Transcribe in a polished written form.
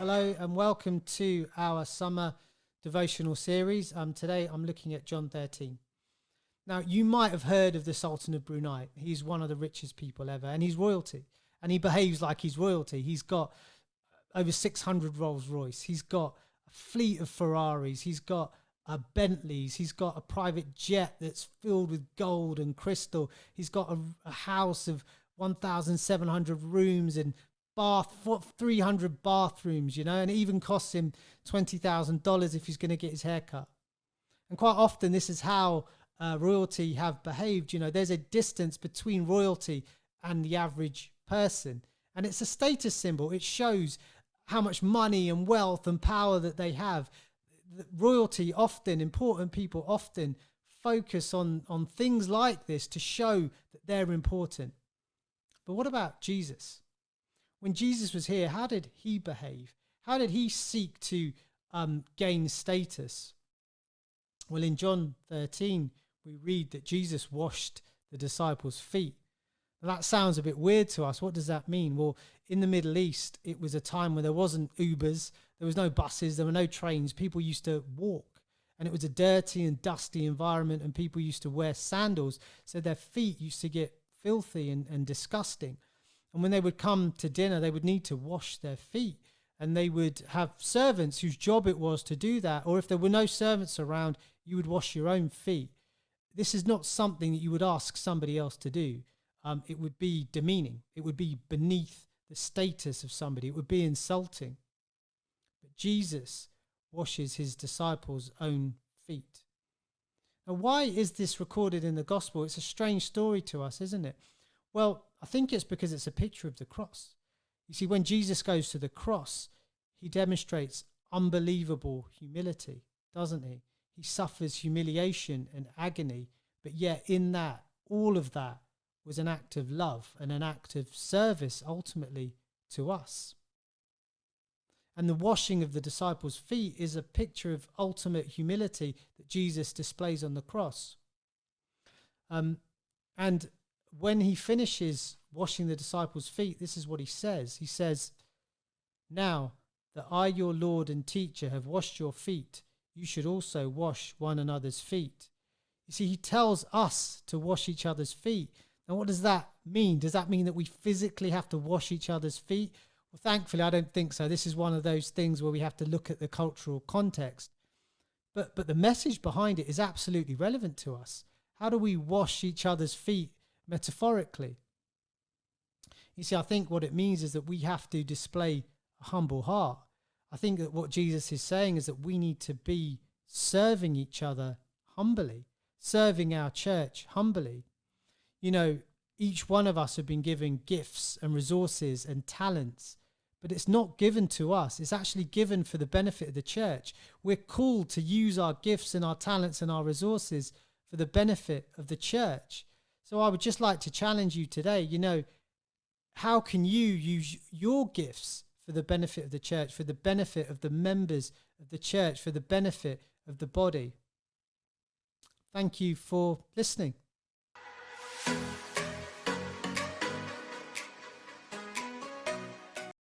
Hello and welcome to our summer devotional series. Today I'm looking at John 13. Now, you might have heard of the Sultan of Brunei. He's one of the richest people ever, and he's royalty, and he behaves like he's royalty. He's got over 600 Rolls Royce. He's got a fleet of Ferraris. He's got Bentleys. He's got a private jet that's filled with gold and crystal. He's got a house of 1,700 rooms and 300 bathrooms, and it even costs him $20,000 if he's going to get his hair cut. And quite often this is how royalty have behaved. There's a distance between royalty and the average person, and it's a status symbol. It shows how much money and wealth and power that they have. Royalty often, important people often focus on things like this to show that they're important. But what about Jesus? When Jesus was here, how did he behave? How did he seek to gain status? Well, in John 13, we read that Jesus washed the disciples' feet. Now, that sounds a bit weird to us. What does that mean? Well, in the Middle East, it was a time when there wasn't Ubers, there was no buses, there were no trains. People used to walk, and it was a dirty and dusty environment, and people used to wear sandals, so their feet used to get filthy and disgusting. And when they would come to dinner, they would need to wash their feet, and they would have servants whose job it was to do that. Or if there were no servants around, you would wash your own feet. This is not something that you would ask somebody else to do. It would be demeaning. It would be beneath the status of somebody. It would be insulting. But Jesus washes his disciples' own feet. Now, why is this recorded in the gospel? It's a strange story to us, isn't it? Well, I think it's because it's a picture of the cross. You see, when Jesus goes to the cross, he demonstrates unbelievable humility, doesn't he? He suffers humiliation and agony, but yet in that, all of that was an act of love and an act of service ultimately to us. And the washing of the disciples' feet is a picture of ultimate humility that Jesus displays on the cross. And when he finishes washing the disciples' feet, this is what he says. He says, "Now that I, your Lord and teacher, have washed your feet, you should also wash one another's feet." You see, he tells us to wash each other's feet. Now, what does that mean? Does that mean that we physically have to wash each other's feet? Well, thankfully, I don't think so. This is one of those things where we have to look at the cultural context. But the message behind it is absolutely relevant to us. How do we wash each other's feet metaphorically? You see, I think what it means is that we have to display a humble heart. I think that what Jesus is saying is that we need to be serving each other humbly, serving our church humbly. Each one of us have been given gifts and resources and talents, but it's not given to us. It's actually given for the benefit of the church. We're called to use our gifts and our talents and our resources for the benefit of the church. So I would just like to challenge you today, how can you use your gifts for the benefit of the church, for the benefit of the members of the church, for the benefit of the body? Thank you for listening.